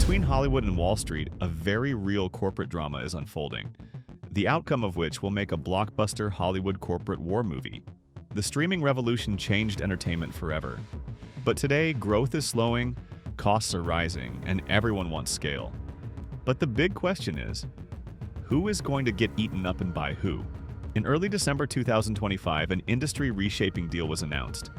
Between Hollywood and Wall Street, a very real corporate drama is unfolding, the outcome of which will make a blockbuster Hollywood corporate war movie. The streaming revolution changed entertainment forever. But today, growth is slowing, costs are rising, and everyone wants scale. But the big question is, who is going to get eaten up and by who? In early December 2025, an industry reshaping deal was announced.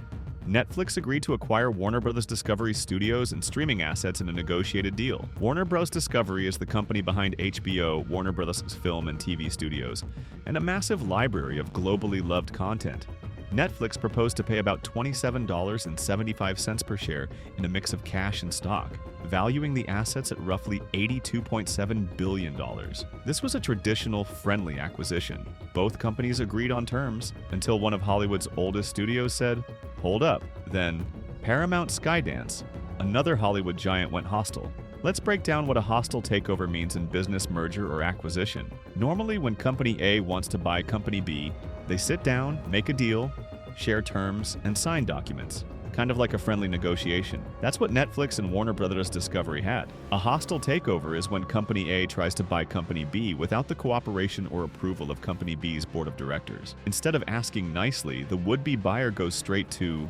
Netflix agreed to acquire Warner Bros. Discovery studios and streaming assets in a negotiated deal. Warner Bros. Discovery is the company behind HBO, Warner Bros. Film and TV studios, and a massive library of globally loved content. Netflix proposed to pay about $27.75 per share in a mix of cash and stock, valuing the assets at roughly $82.7 billion. This was a traditional, friendly acquisition. Both companies agreed on terms until one of Hollywood's oldest studios said, "Hold up." Then, Paramount Skydance, another Hollywood giant, went hostile. Let's break down what a hostile takeover means in business merger or acquisition. Normally, when Company A wants to buy Company B, they sit down, make a deal, share terms, and sign documents. Kind of like a friendly negotiation. That's what Netflix and Warner Bros. Discovery had. A hostile takeover is when Company A tries to buy Company B without the cooperation or approval of Company B's board of directors. Instead of asking nicely, the would-be buyer goes straight to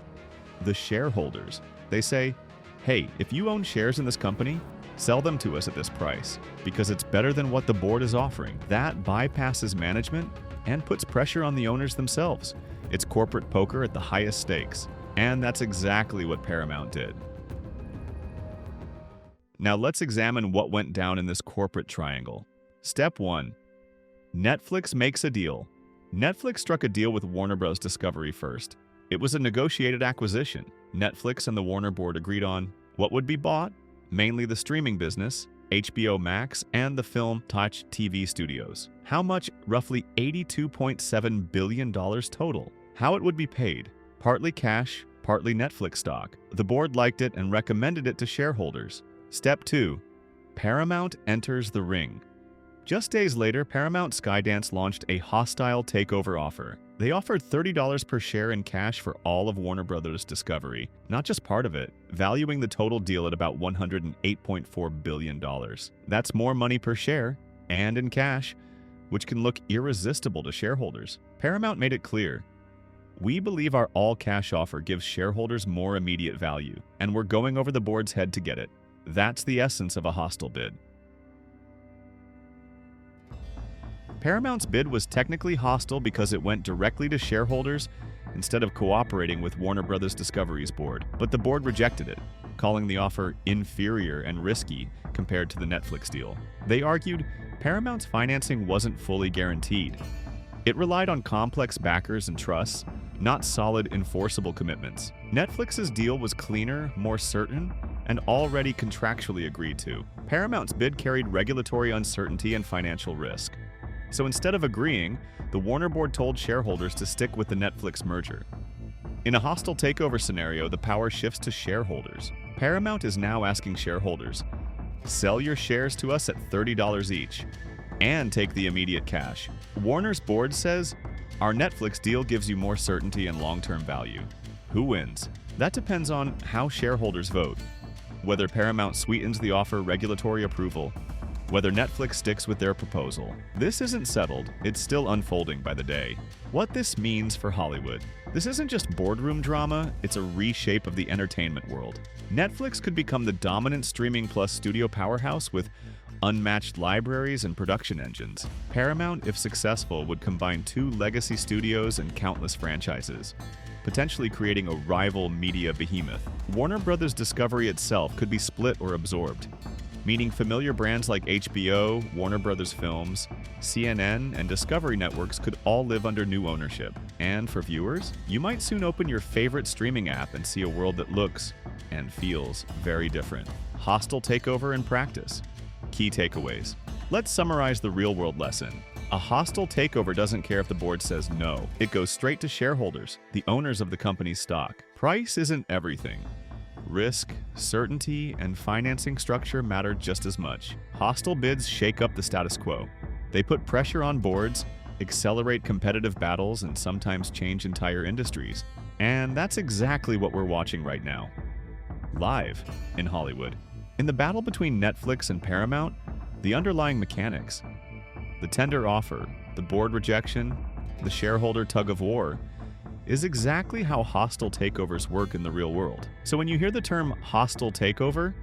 the shareholders. They say, "Hey, if you own shares in this company, sell them to us at this price, because it's better than what the board is offering." That bypasses management and puts pressure on the owners themselves. It's corporate poker at the highest stakes. And that's exactly what Paramount did. Now let's examine what went down in this corporate triangle. Step 1. Netflix makes a deal. Netflix struck a deal with Warner Bros. Discovery first. It was a negotiated acquisition. Netflix and the Warner board agreed on what would be bought, mainly the streaming business, HBO Max, and the film Touch TV studios. How much? Roughly $82.7 billion total. How it would be paid? Partly cash, partly Netflix stock. The board liked it and recommended it to shareholders. Step 2. Paramount enters the ring. Just days later, Paramount Skydance launched a hostile takeover offer. They offered $30 per share in cash for all of Warner Bros. Discovery, not just part of it, valuing the total deal at about $108.4 billion. That's more money per share, and in cash, which can look irresistible to shareholders. Paramount made it clear, "We believe our all-cash offer gives shareholders more immediate value, and we're going over the board's head to get it." That's the essence of a hostile bid. Paramount's bid was technically hostile because it went directly to shareholders instead of cooperating with Warner Bros. Discovery's board, but the board rejected it, calling the offer inferior and risky compared to the Netflix deal. They argued Paramount's financing wasn't fully guaranteed. It relied on complex backers and trusts, not solid, enforceable commitments. Netflix's deal was cleaner, more certain, and already contractually agreed to. Paramount's bid carried regulatory uncertainty and financial risk. So instead of agreeing, the Warner board told shareholders to stick with the Netflix merger. In a hostile takeover scenario, the power shifts to shareholders. Paramount is now asking shareholders, "Sell your shares to us at $30 each, and take the immediate cash." Warner's board says, "Our Netflix deal gives you more certainty and long-term value." Who wins? That depends on how shareholders vote. Whether Paramount sweetens the offer regulatory approval, whether Netflix sticks with their proposal. This isn't settled, it's still unfolding by the day. What this means for Hollywood. This isn't just boardroom drama, it's a reshape of the entertainment world. Netflix could become the dominant streaming plus studio powerhouse with unmatched libraries and production engines. Paramount, if successful, would combine 2 legacy studios and countless franchises, potentially creating a rival media behemoth. Warner Bros. Discovery itself could be split or absorbed, meaning familiar brands like HBO, Warner Bros. Films, CNN, and Discovery Networks could all live under new ownership. And for viewers, you might soon open your favorite streaming app and see a world that looks and feels very different. Hostile takeover in practice. Key takeaways. Let's summarize the real-world lesson. A hostile takeover doesn't care if the board says no. It goes straight to shareholders, the owners of the company's stock. Price isn't everything. Risk, certainty, and financing structure matter just as much. Hostile bids shake up the status quo. They put pressure on boards, accelerate competitive battles, and sometimes change entire industries. And that's exactly what we're watching right now. Live in Hollywood. In the battle between Netflix and Paramount, the underlying mechanics, the tender offer, the board rejection, the shareholder tug-of-war, is exactly how hostile takeovers work in the real world. So when you hear the term hostile takeover,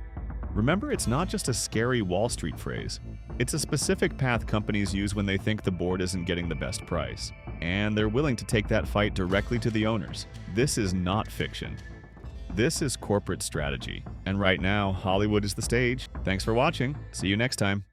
remember it's not just a scary Wall Street phrase. It's a specific path companies use when they think the board isn't getting the best price, and they're willing to take that fight directly to the owners. This is not fiction. This is corporate strategy. And right now, Hollywood is the stage. Thanks for watching. See you next time.